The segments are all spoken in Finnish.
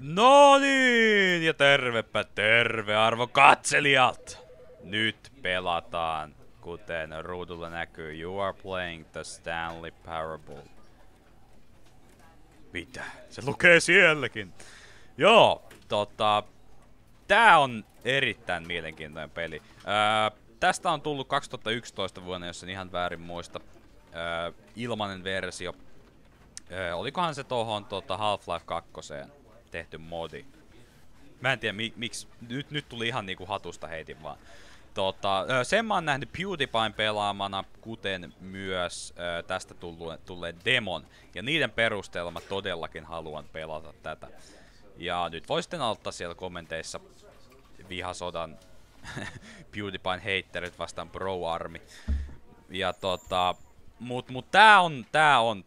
No niin, ja tervepä terve arvon katselijat! Nyt pelataan, kuten ruudulla näkyy, you are playing the Stanley Parablea. Mitä? Se lukee sielläkin. Joo, tää on erittäin mielenkiintoinen peli. Tästä on tullut 2011 vuonna, jos en ihan väärin muista, ilmainen versio. Olikohan se tohon Half-Life 2 tehty modi. Mä en tiedä miksi, nyt tuli ihan niinku hatusta heitin vaan. Sen mä oon nähnyt PewDiePien pelaamana, kuten myös tästä tulleen demon. Ja niiden perusteella mä todellakin haluan pelata tätä. Ja nyt voi sitten aloittaa siellä kommenteissa vihasodan PewDiePien heitterit vastaan Pro-army. Ja mut tää on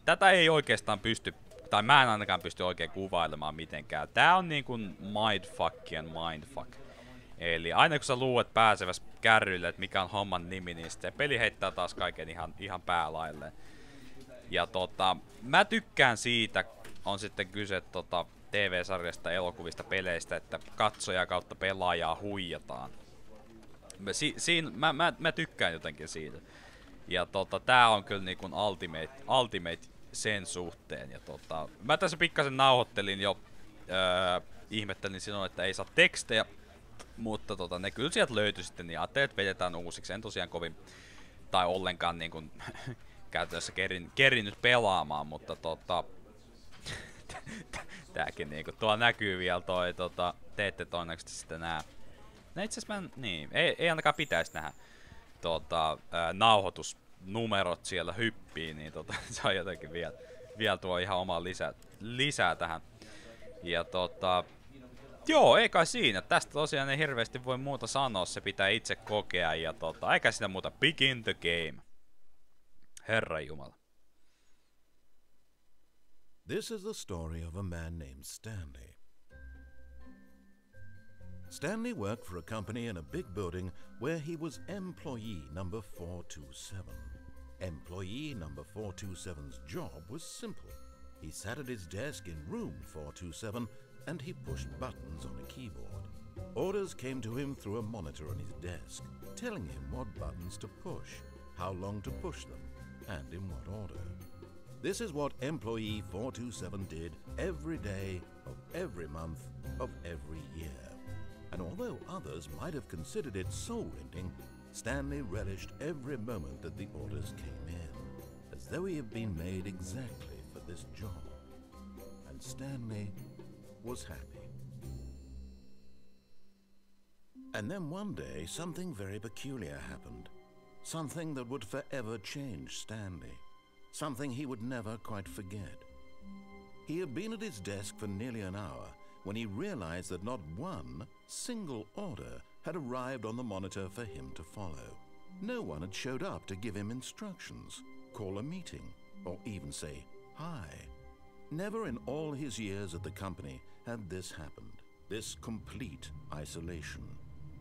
tätä ei oikeastaan pysty, tai mä en ainakaan pysty oikein kuvailemaan mitenkään. Tää on niinku mindfuckien mindfuck. Eli aina kun sä luulet pääseväs kärryille, että mikä on homman nimi, niin sitten peli heittää taas kaiken ihan päälailleen. Ja mä tykkään siitä, on sitten kyse TV-sarjasta, elokuvista, peleistä, että katsoja kautta pelaajaa huijataan. Mä tykkään jotenkin siitä. Ja tää on kyllä niinku ultimate sen suhteen. Ja mä tässä pikkasen nauhoittelin jo, ihmettelin silloin, että ei saa tekstejä. Mutta ne kyllä sieltä löytyi sitten, niin ajattelin, että vedetään uusiksi. En tosiaan kovin, tai ollenkaan niinku käytännössä kerinnyt pelaamaan, mutta tääkin niinku, tuolla näkyy vielä toi, te ette todennäköisesti sitten nää. No itse asiassa niin, ei ainakaan pitäisi nähdä nauhoitusnumerot siellä hyppii, niin se on jotenkin vielä tuo ihan omaa lisää tähän. Ja joo, ei kai siinä. Tästä tosiaan ei hirveästi voi muuta sanoa, se pitää itse kokea ja eikä sitä muuta. Begin the game. Herran Jumala. This is the story of a man named Stanley. Stanley worked for a company in a big building where he was employee number 427. Employee number 427's job was simple. He sat at his desk in room 427 and he pushed buttons on a keyboard. Orders came to him through a monitor on his desk, telling him what buttons to push, how long to push them, and in what order. This is what employee 427 did every day of every month of every year. And although others might have considered it soul-rending, Stanley relished every moment that the orders came in, as though he had been made exactly for this job. And Stanley was happy. And then one day, something very peculiar happened. Something that would forever change Stanley. Something he would never quite forget. He had been at his desk for nearly an hour when he realized that not one single order had arrived on the monitor for him to follow. No one had showed up to give him instructions, call a meeting, or even say hi. Never in all his years at the company had this happened, this complete isolation.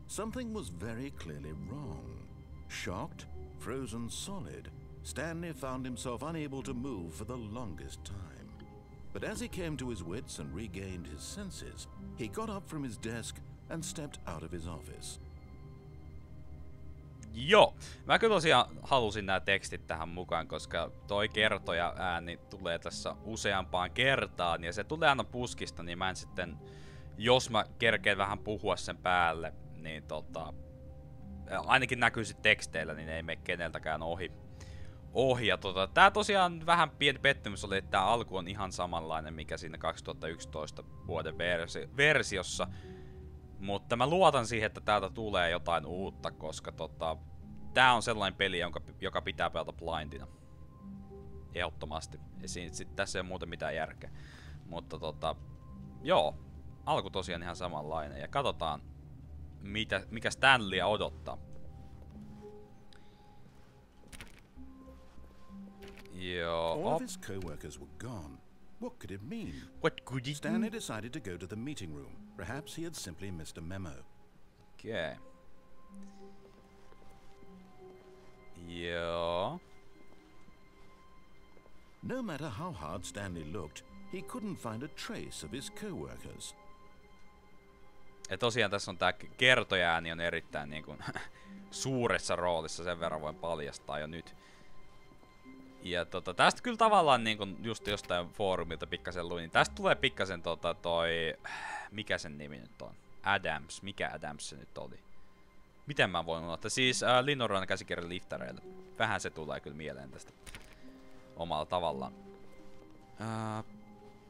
Something was very clearly wrong. Shocked, frozen solid, Stanley found himself unable to move for the longest time. But as he came to his wits and regained his senses, he got up from his desk and stepped out of his office. Joo, mä kyllä tosiaan halusin nämä tekstit tähän mukaan, koska toi kertoja ääni tulee tässä useampaan kertaan ja se tulee aina puskista, niin mä en sitten, jos mä kerkeen vähän puhua sen päälle, niin ainakin näkyisi teksteillä, niin ei mene keneltäkään ohi. Ja tää tosiaan vähän pieni pettymys oli, että tää alku on ihan samanlainen, mikä siinä 2011 vuoden versiossa. Mutta mä luotan siihen, että täältä tulee jotain uutta, koska tää on sellainen peli, joka pitää pelata blindina. Ehdottomasti. Tässä ei ole muuten mitään järkeä. Mutta joo, alku tosiaan ihan samanlainen. Ja katsotaan, mikä Stanleya odottaa. All of his co-workers were gone. What could it mean? What could it Stanley mean? decided to go to the meeting room. Perhaps he had simply missed a memo. Okay. Joo. No matter how hard Stanley looked, he couldn't find a trace of his co-workers. Ja tosiaan tässä on tää kertoja-ääni on erittäin niinku suuressa roolissa, sen verran voin paljastaa jo nyt. Ja tästä kyllä tavallaan niinku just jostain foorumilta pikkasen luin, niin tästä tulee pikkasen toi... Mikä sen nimi nyt on? Adams. Mikä Adams se nyt oli? Miten mä voin unohtaa? Siis Linnunruonan käsikirjan liftareille. Vähän se tulee kyllä mieleen tästä omalla tavallaan.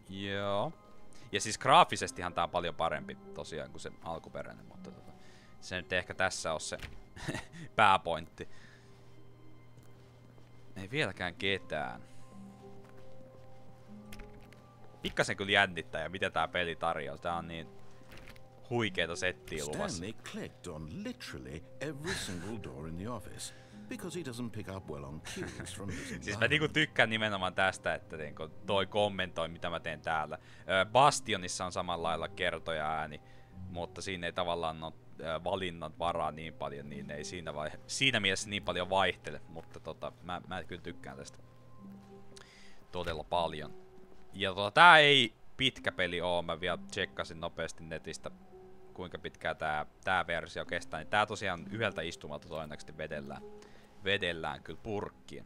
Joo. Ja siis graafisestihan tää on paljon parempi tosiaan kuin se alkuperäinen, mutta se nyt ehkä tässä on se pääpointti. Ei vieläkään ketään. Pikkasen kyllä jännittää ja mitä tää peli tarjoaa. Tää on niin huikeeta settiä luvassa. Stanley clicked on literally every single door in the office because he doesn't pick up well on cues from his Siis mä niinku tykkään nimenomaan tästä, että niinku toi kommentoi mitä mä teen täällä. Bastionissa on samalla lailla kertoja ääni, mutta siinä ei tavallaan ole valinnan varaa niin paljon, niin ei siinä mielessä niin paljon vaihtele, mutta mä kyllä tykkään tästä todella paljon. Ja tää ei pitkä peli oo, mä vielä tsekkasin nopeasti netistä kuinka pitkään tää versio kestää, niin tää tosiaan yhdeltä istumalta todennäköisesti vedellään kyllä purkkiin.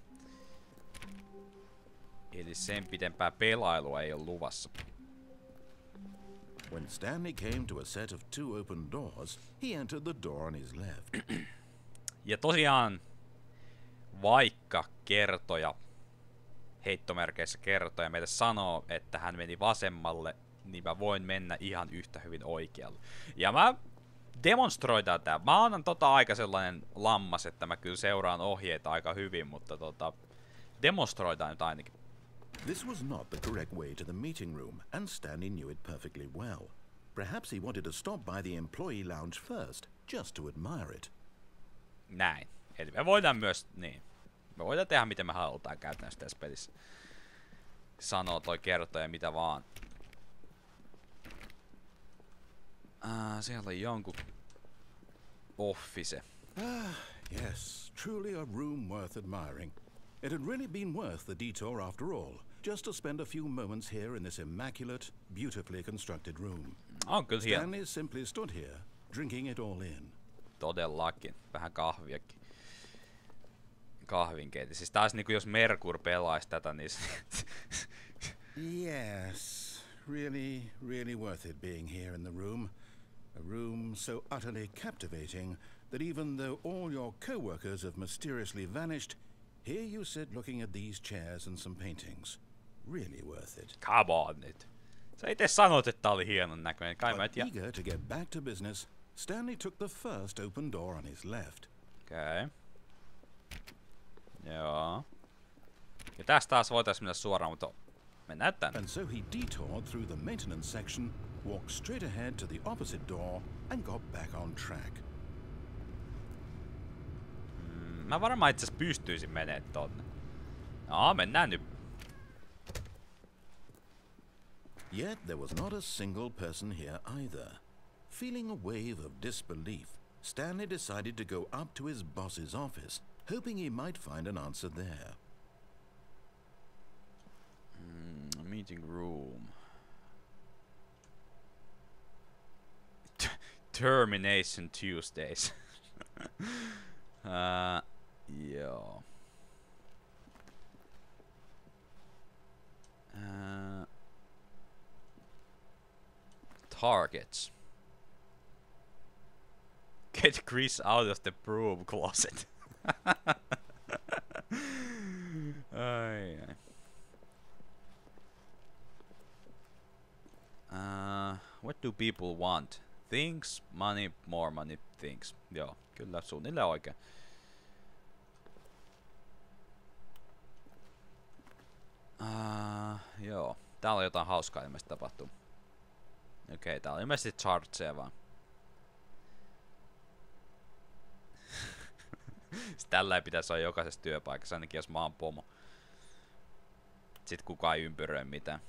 Eli sen pidempää pelailua ei ole luvassa. When Stanley came to a set of two open doors, he entered the door on his left. Ja tosiaan, vaikka kertoja, heittomerkeissä kertoja meille sanoo, että hän meni vasemmalle, niin mä voin mennä ihan yhtä hyvin oikealle. Ja mä demonstroidaan tää. Mä annan aika sellainen lammas, että mä kyllä seuraan ohjeita aika hyvin, mutta demonstroidaan nyt ainakin. This was not the correct way to the meeting room, and Stanley knew it perfectly well. Perhaps he wanted to stop by the employee lounge first, just to admire it. Näin. Eli me voidaan myös, niin. Me voidaan tehdä miten me halutaan käytännössä tässä pelissä. Sanoo toi kertoja mitä vaan. Siellä on jonkun office. Yes, truly a room worth admiring. It had really been worth the detour after all, just to spend a few moments here in this immaculate, beautifully constructed room. On kyllä hieno. Stanley simply stood here, drinking it all in. Todellakin. Vähän kahviakin. Kahvinkeiti. Siis taas niinku jos Merkur pelaisi tätä, niin... Yes, really worth it being here in the room. A room so utterly captivating that even though all your co-workers have mysteriously vanished, here you sit looking at these chairs and some paintings. Really worth it. Come on nyt. Sä itse sanoit, että tää oli hienon näköinen. Kai mä et eager to get back to business, Stanley took the first open door on his left. Okei. Joo. Ja tästä taas voitais mennä suoraan, mutta mennään tänne. And so he detoured through the maintenance section, walked straight ahead to the opposite door, and got back on track. Mä varmaan itse asiassa pystyisin menee tonne. No, mennään nyt. Yet there was not a single person here either. Feeling a wave of disbelief, Stanley decided to go up to his boss's office, hoping he might find an answer there. Meeting room. Termination Tuesdays. Joo. Targets. Get Chris out of the broom closet. Ai. What do people want? Things, money, more money, things. Joo, kyllä suunnilleen oikein. Joo, täällä on jotain hauskaa ilmeisesti tapahtuu. Okei, täällä on ilmeisesti chartseja vaan. Tällä ei pitäisi olla jokaisessa työpaikassa, ainakin jos mä oon pomo. Sit kukaan ei ympyröi mitään.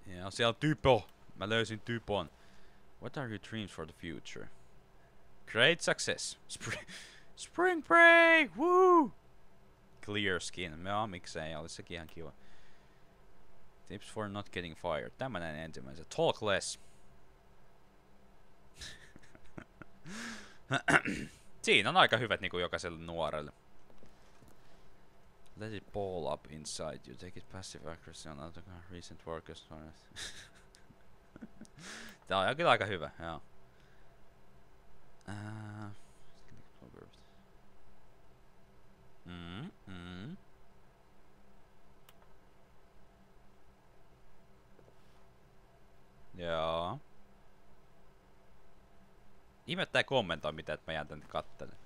Ja siellä on typo. Mä löysin typon. What are your dreams for the future? Great success. Spring break! Woo! Clear skin. Joo, miksei, olisi sekin ihan kiva. Tips for not getting fired. Tämmönen ensimmäisen. Talk less. Siinä on aika hyvät niinku jokaiselle nuorelle. Let it ball up inside you. Take it passive accuracy on other recent workers. Tää on kyllä aika hyvä, joo. Joo. Ihmettä ei kommentoi mitään, että mä jään tänne kattelemaan.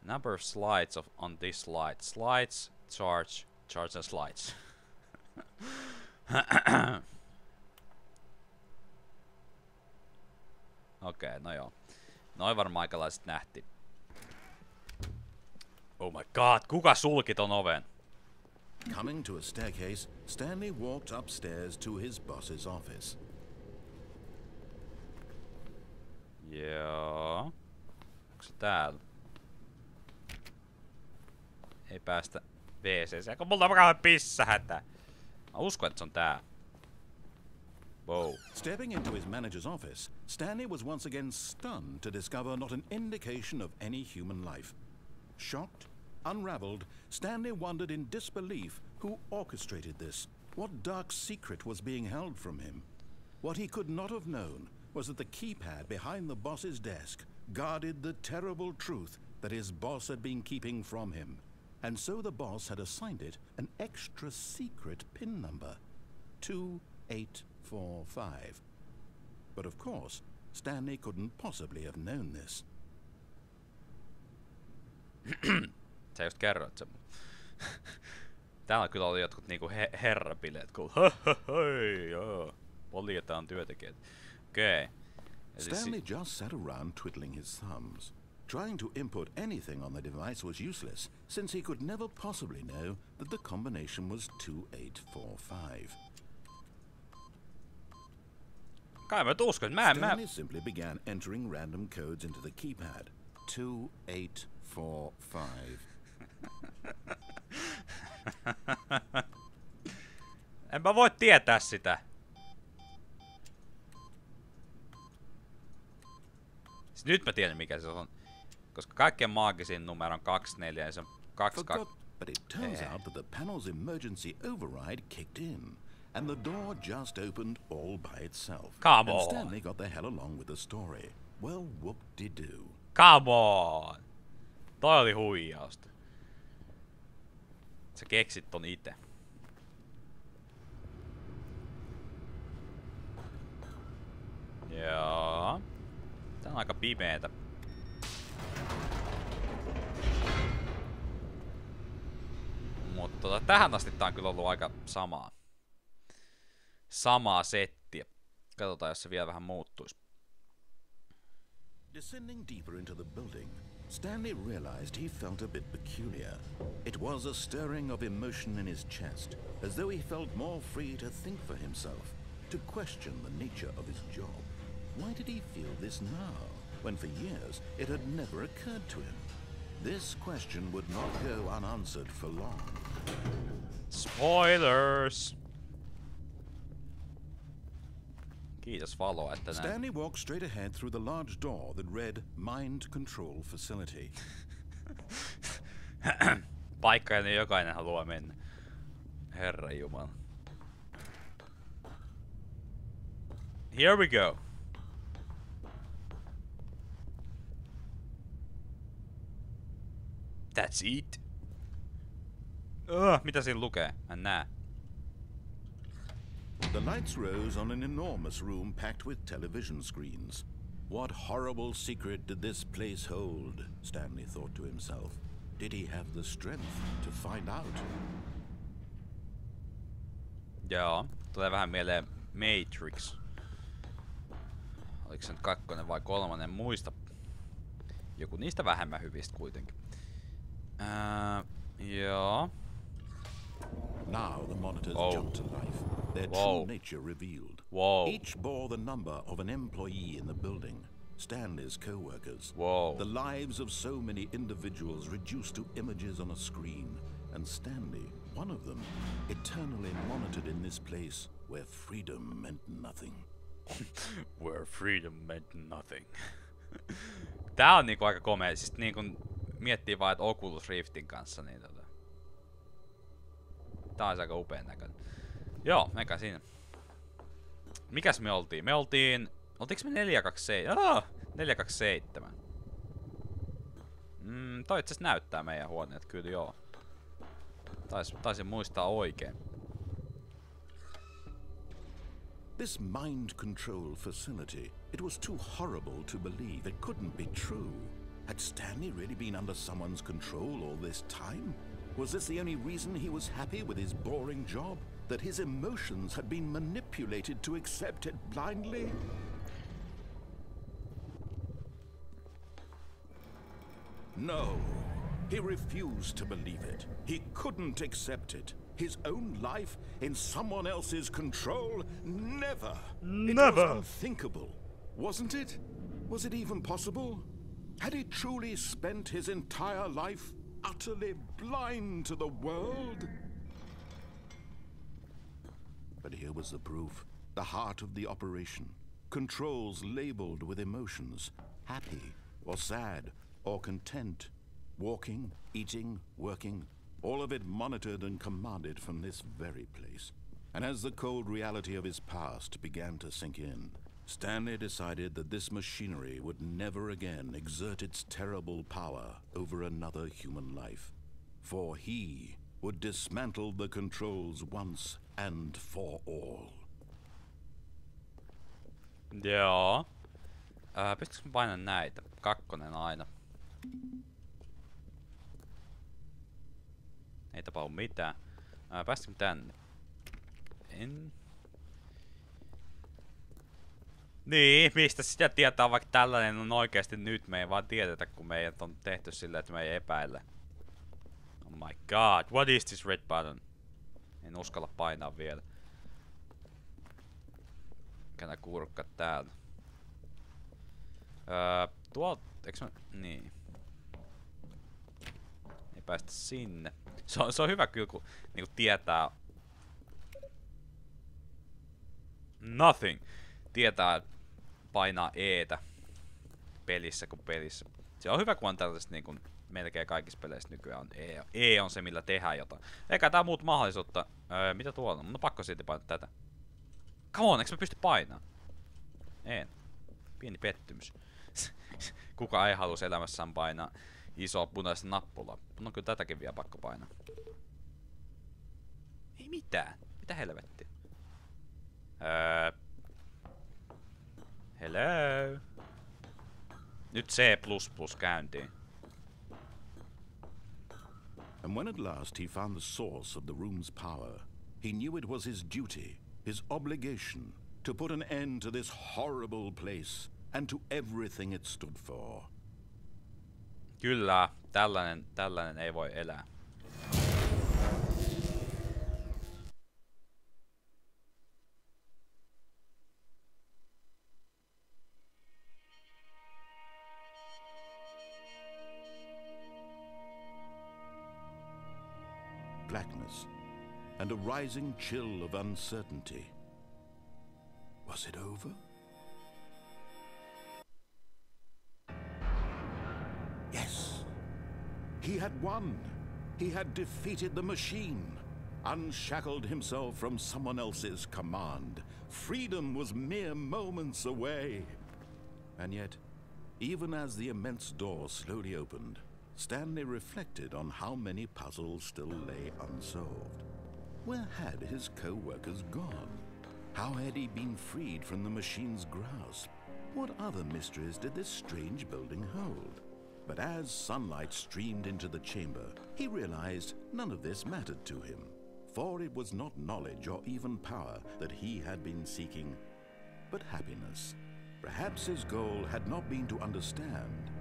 Number of slides on this slide. Slides, charge and slides. Okei, no joo. Noin varmaan aikalaiset nähtiin. Oh my god, kuka sulki ton oven? Coming to a staircase, Stanley walked upstairs to his boss's office. Joo. Onko se täällä? Ei päästä WC:seen, kun mulla on kauhean pissähätä. Mä uskon, että se on tää. Wow. Stepping into his manager's office, Stanley was once again stunned to discover not an indication of any human life. Shocked, unraveled, Stanley wondered in disbelief who orchestrated this. What dark secret was being held from him? What he could not have known was that the keypad behind the boss's desk guarded the terrible truth that his boss had been keeping from him. And so the boss had assigned it an extra secret PIN number. 2845. But of course, Stanley couldn't possibly have known this. Sä just kerroit sen. Täällä kyllä oli jotkut niinku herrabileet, kun hei joo. Poljetaan työntekijät. Okei. Stanley just sat around twiddling his thumbs. Trying to input anything on the device was useless, since he could never possibly know that the combination was 2845. Kai mä uskon, Stanley simply began entering random codes into the keypad. 2845. En mä voi tietää sitä. Nyt mä tiedän mikä se on. Koska kaikkien maagisin numero on 24 ja se on 22. But it turns out that the panel's emergency override kicked in, and the door just opened all by itself. Come and on. Stanley got the hell along with the story. Well, whoop-de-doo. Come on! Toi oli huijausta. Sä keksit ton ite. Joo. Tää on aika pimeetä. Mutta tähän asti tää on kyllä ollut aika samaa settiä. Katsotaan, jos se vielä vähän muuttuisi. Descending deeper into the building, Stanley realized he felt a bit peculiar. It was a stirring of emotion in his chest, as though he felt more free to think for himself, to question the nature of his job. Why did he feel this now, when for years it had never occurred to him? This question would not go unanswered for long. Spoilers! Kiitos valoa, että näin. Stanley walked straight ahead through the large door that read Mind Control Facility. Paikka, jonne jokainen haluaa mennä. Herra Jumala. Here we go. That's it. Mitä siinä lukee? Mä en näe. The lights rose on an enormous room packed with television screens. What horrible secret did this place hold? Stanley thought to himself. Did he have the strength to find out? Joo, tulee vähän mieleen Matrix. Oliko se nyt 2 vai 3, en muista. Joku niistä vähemmän hyvistä kuitenkin. Joo. Now the monitors jumped to life, their true nature revealed. Each bore the number of an employee in the building. Stanley's co-workers. Whoa. The lives of so many individuals reduced to images on a screen, and Stanley, one of them, eternally monitored in this place where freedom meant nothing. Where freedom meant nothing. Tää on niinku aika komea, siis niinku miettii vaan, että Oculus Riftin kanssa, niin tää on aika upean näköinen. Joo, meikä siinä. Mikäs me oltiin? Oltiinko me 427? 427. Toi itse asiassa näyttää meidän huoneet, kyllä joo. Taisin muistaa oikein. This mind control facility, it was too horrible to believe. It couldn't be true. Had Stanley really been under someone's control all this time? Was this the only reason he was happy with his boring job? That his emotions had been manipulated to accept it blindly? No, he refused to believe it. He couldn't accept it. His own life in someone else's control? Never! Never! It was unthinkable, wasn't it? Was it even possible? Had he truly spent his entire life utterly blind to the world? But here was the proof. The heart of the operation. Controls labeled with emotions. Happy, or sad, or content. Walking, eating, working. All of it monitored and commanded from this very place. And as the cold reality of his past began to sink in, Stanley decided that this machinery would never again exert its terrible power over another human life. For he would dismantle the controls once and for all. Joo. Pystytkö mä painamaan näitä? 2 aina. Ei tapahdu mitään. Päästikö tänne? En. Niin, mistä sitä tietää, vaikka tällainen on oikeasti nyt. Me ei vaan tiedetä, kun meidät on tehty silleen, että me ei epäile. Oh my god, what is this red button? En uskalla painaa vielä. Känä kurkka täältä. Tuolta, eiks mä... Niin. Ei päästä sinne. Se on hyvä kyllä, kun niinku tietää... Nothing! Tietää painaa E:tä pelissä kuin pelissä. Se on hyvä, kun on tällaisesta niinku melkein kaikissa peleissä nykyään on E. E on se, millä tehdään jotain. Eikä tää muut mahdollisuutta. Mitä tuolla on? Mun on pakko silti painaa tätä. Come on, eikö mä pysty painaa? En. Pieni pettymys. Kuka ei halus elämässään painaa isoa punaista nappulaa. Mun on kyllä tätäkin vielä pakko painaa. Ei mitään. Mitä helvettiä? Hello. Nyt C++ käyntiin. And when at last he found the source of the room's power, he knew it was his duty, his obligation, to put an end to this horrible place and to everything it stood for. Kyllä, tällainen ei voi elää. Blackness and a rising chill of uncertainty. Was it over? Yes. He had won. He had defeated the machine, unshackled himself from someone else's command. Freedom was mere moments away. And yet, even as the immense door slowly opened, Stanley reflected on how many puzzles still lay unsolved. Where had his co-workers gone? How had he been freed from the machine's grasp? What other mysteries did this strange building hold? But as sunlight streamed into the chamber, he realized none of this mattered to him, for it was not knowledge or even power that he had been seeking, but happiness. Perhaps his goal had not been to understand,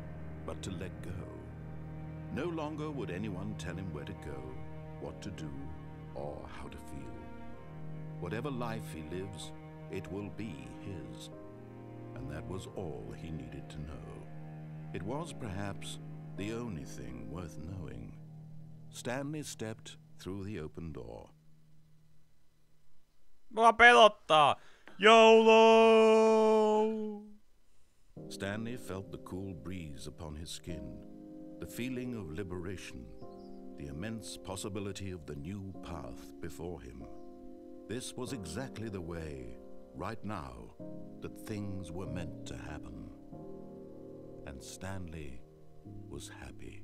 but to let go. No longer would anyone tell him where to go, what to do, or how to feel. Whatever life he lives, it will be his. and that was all he needed to know. It was perhaps the only thing worth knowing. Stanley stepped through the open door. Mua pelottaa! YOLO! Stanley felt the cool breeze upon his skin, the feeling of liberation, the immense possibility of the new path before him. This was exactly the way, right now, that things were meant to happen. And Stanley was happy.